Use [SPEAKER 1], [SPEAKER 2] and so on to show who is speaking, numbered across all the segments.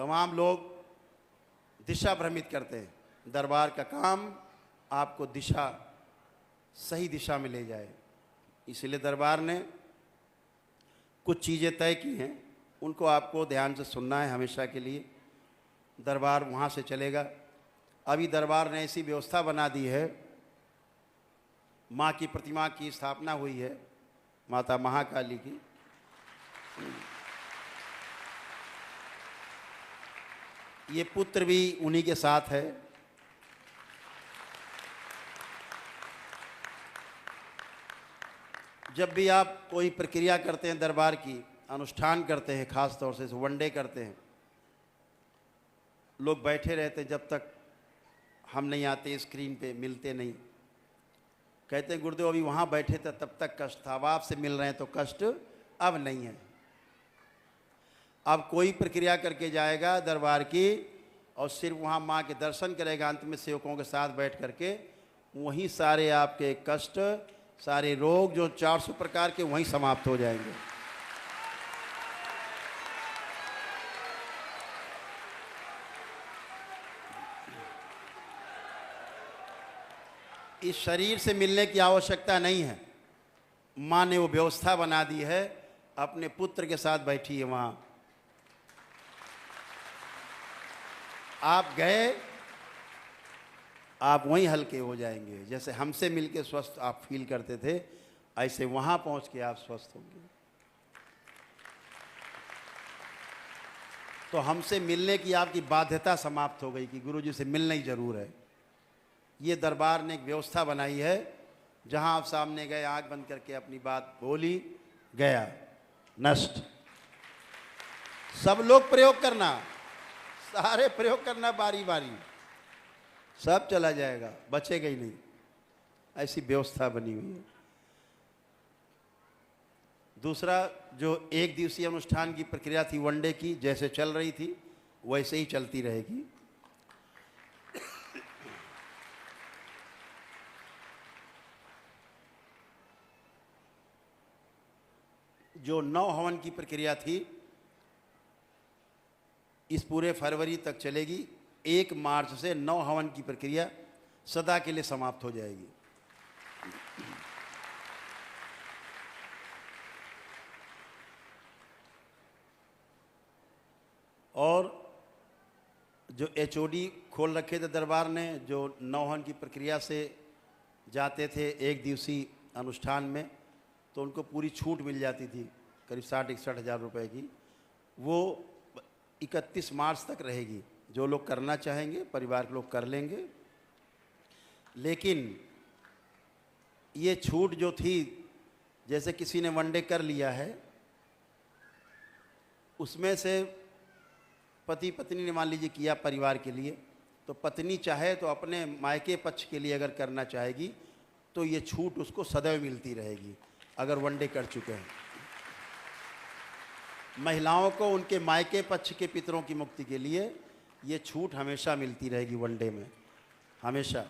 [SPEAKER 1] तमाम लोग दिशा भ्रमित करते हैं। दरबार का काम आपको सही दिशा में ले जाए, इसलिए दरबार ने कुछ चीज़ें तय की हैं, उनको आपको ध्यान से सुनना है हमेशा के लिए। दरबार वहाँ से चलेगा। अभी दरबार ने ऐसी व्यवस्था बना दी है, माँ की प्रतिमा की स्थापना हुई है, माता महाकाली की। ये पुत्र भी उन्हीं के साथ है। जब भी आप कोई प्रक्रिया करते हैं, दरबार की अनुष्ठान करते हैं, खास तौर से वनडे करते हैं, लोग बैठे रहते हैं जब तक हम नहीं आते, स्क्रीन पे मिलते नहीं। कहते हैं गुरुदेव अभी वहाँ बैठे थे तब तक कष्ट था, अब आपसे मिल रहे हैं तो कष्ट अब नहीं है। अब कोई प्रक्रिया करके जाएगा दरबार की और सिर्फ वहाँ माँ के दर्शन करेगा, अंत में सेवकों के साथ बैठ करके, वहीं सारे आपके कष्ट, सारे रोग जो 400 प्रकार के वहीं समाप्त हो जाएंगे। इस शरीर से मिलने की आवश्यकता नहीं है। माँ ने वो व्यवस्था बना दी है, अपने पुत्र के साथ बैठी है वहाँ। आप गए, आप वहीं हल्के हो जाएंगे। जैसे हमसे मिलके स्वस्थ आप फील करते थे, ऐसे वहाँ पहुँच के आप स्वस्थ होंगे। तो हमसे मिलने की आपकी बाध्यता समाप्त हो गई कि गुरुजी से मिलना ही जरूर है। ये दरबार ने एक व्यवस्था बनाई है, जहाँ आप सामने गए, आँख बंद करके अपनी बात बोली, गया, नष्ट। सब लोग प्रयोग करना, सारे प्रयोग करना बारी बारी, सब चला जाएगा, बचेगा ही नहीं। ऐसी व्यवस्था बनी हुई है। दूसरा, जो एक दिवसीय अनुष्ठान की प्रक्रिया थी वनडे की, जैसे चल रही थी वैसे ही चलती रहेगी। जो 9 हवन की प्रक्रिया थी, इस पूरे फरवरी तक चलेगी। 1 मार्च से 9 हवन की प्रक्रिया सदा के लिए समाप्त हो जाएगी। और जो HOD खोल रखे थे दरबार ने, जो 9 हवन की प्रक्रिया से जाते थे एक दिवसीय अनुष्ठान में, तो उनको पूरी छूट मिल जाती थी, करीब 60-61 हज़ार रुपये की। वो 31 मार्च तक रहेगी। जो लोग करना चाहेंगे, परिवार के लोग कर लेंगे। लेकिन ये छूट जो थी, जैसे किसी ने वनडे कर लिया है, उसमें से पति पत्नी ने मान लीजिए किया परिवार के लिए, तो पत्नी चाहे तो अपने मायके पक्ष के लिए अगर करना चाहेगी तो ये छूट उसको सदैव मिलती रहेगी, अगर वनडे कर चुके हैं। महिलाओं को उनके मायके पक्ष के पितरों की मुक्ति के लिए ये छूट हमेशा मिलती रहेगी वनडे में, हमेशा।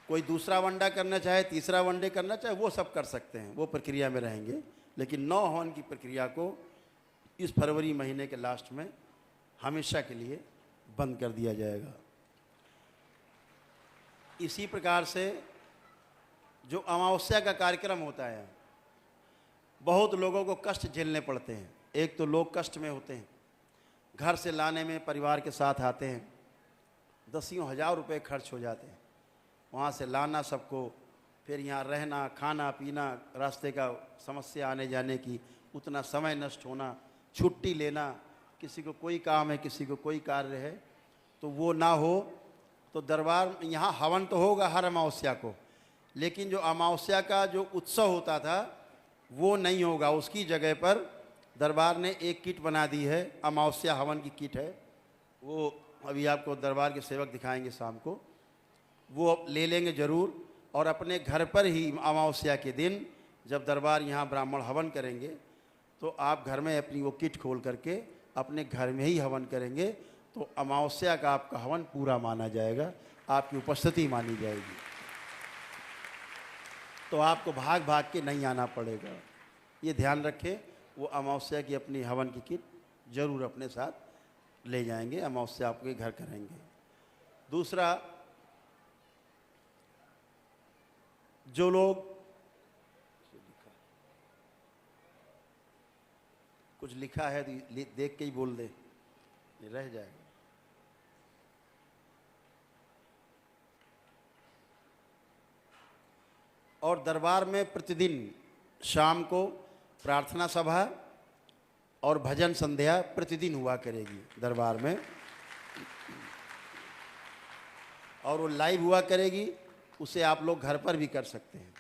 [SPEAKER 1] कोई दूसरा वनडा करना चाहे, तीसरा वनडे करना चाहे, वो सब कर सकते हैं, वो प्रक्रिया में रहेंगे। लेकिन 9 हवन की प्रक्रिया को इस फरवरी महीने के लास्ट में हमेशा के लिए बंद कर दिया जाएगा। इसी प्रकार से जो अमावस्या का कार्यक्रम होता है, बहुत लोगों को कष्ट झेलने पड़ते हैं। एक तो लोग कष्ट में होते हैं, घर से लाने में परिवार के साथ आते हैं, 10 हज़ार रुपये खर्च हो जाते हैं, वहाँ से लाना सबको, फिर यहाँ रहना, खाना पीना, रास्ते का समस्या आने जाने की, उतना समय नष्ट होना, छुट्टी लेना, किसी को कोई काम है, किसी को कोई कार्य है, तो वो ना हो। तो दरबार यहाँ हवन तो होगा हर अमावस्या को, लेकिन जो अमावस्या का जो उत्सव होता था वो नहीं होगा। उसकी जगह पर दरबार ने एक किट बना दी है, अमावस्या हवन की किट है। वो अभी आपको दरबार के सेवक दिखाएंगे शाम को, वो ले लेंगे ज़रूर। और अपने घर पर ही अमावस्या के दिन जब दरबार यहाँ ब्राह्मण हवन करेंगे, तो आप घर में अपनी वो किट खोल करके अपने घर में ही हवन करेंगे, तो अमावस्या का आपका हवन पूरा माना जाएगा, आपकी उपस्थिति मानी जाएगी। तो आपको भाग भाग के नहीं आना पड़ेगा। ये ध्यान रखें, वो अमावस्या की अपनी हवन की किट जरूर अपने साथ ले जाएंगे, अमावस्या आपके घर करेंगे। दूसरा, जो लोग कुछ लिखा है तो देख के ही बोल दे, ये रह जाएगा। और दरबार में प्रतिदिन शाम को प्रार्थना सभा और भजन संध्या प्रतिदिन हुआ करेगी दरबार में, और वो लाइव हुआ करेगी, उसे आप लोग घर पर भी कर सकते हैं।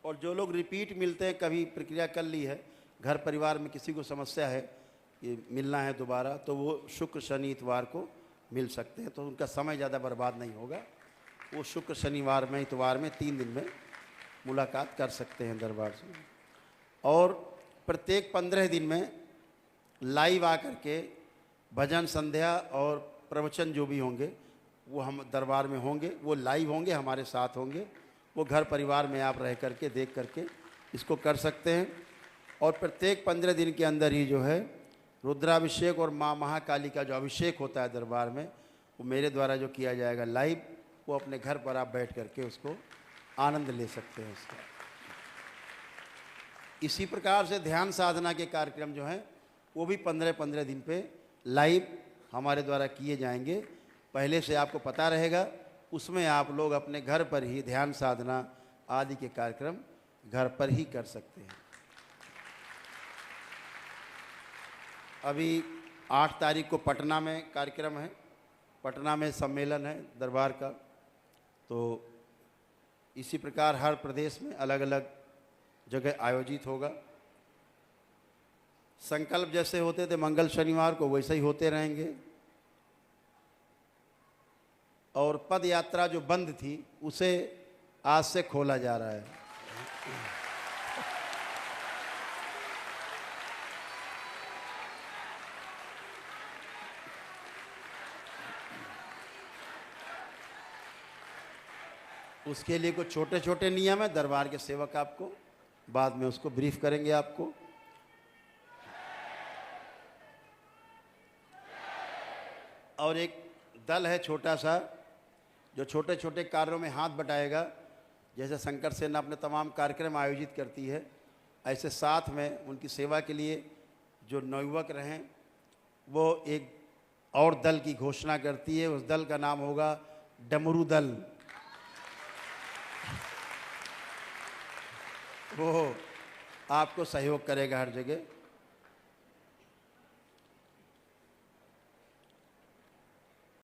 [SPEAKER 1] और जो लोग रिपीट मिलते हैं, कभी प्रक्रिया कर ली है, घर परिवार में किसी को समस्या है कि मिलना है दोबारा, तो वो शुक्र शनि इतवार को मिल सकते हैं, तो उनका समय ज़्यादा बर्बाद नहीं होगा। वो शुक्र शनिवार में इतवार में 3 दिन में मुलाकात कर सकते हैं दरबार से। और प्रत्येक 15 दिन में लाइव आकर के भजन संध्या और प्रवचन जो भी होंगे वो हम दरबार में होंगे, वो लाइव होंगे, हमारे साथ होंगे। वो घर परिवार में आप रह करके देख करके इसको कर सकते हैं। और प्रत्येक 15 दिन के अंदर ही जो है रुद्राभिषेक और माँ महाकाली का जो अभिषेक होता है दरबार में, वो मेरे द्वारा जो किया जाएगा लाइव, वो अपने घर पर आप बैठ करके उसको आनंद ले सकते हैं उसका। इसी प्रकार से ध्यान साधना के कार्यक्रम जो हैं वो भी 15-15 दिन पे लाइव हमारे द्वारा किए जाएंगे। पहले से आपको पता रहेगा, उसमें आप लोग अपने घर पर ही ध्यान साधना आदि के कार्यक्रम घर पर ही कर सकते हैं। अभी 8 तारीख को पटना में कार्यक्रम है, पटना में सम्मेलन है दरबार का। तो इसी प्रकार हर प्रदेश में अलग अलग जगह आयोजित होगा। संकल्प जैसे होते थे मंगल शनिवार को, वैसे ही होते रहेंगे। और पद यात्रा जो बंद थी उसे आज से खोला जा रहा है। उसके लिए कुछ छोटे छोटे नियम है, दरबार के सेवक आपको बाद में उसको ब्रीफ करेंगे आपको। और एक दल है छोटा सा, जो छोटे छोटे कार्यों में हाथ बटाएगा। जैसे शंकर सेना अपने तमाम कार्यक्रम आयोजित करती है, ऐसे साथ में उनकी सेवा के लिए जो नवयुवक रहें, वो एक और दल की घोषणा करती है। उस दल का नाम होगा डमरू दल। वो आपको सहयोग करेगा हर जगह।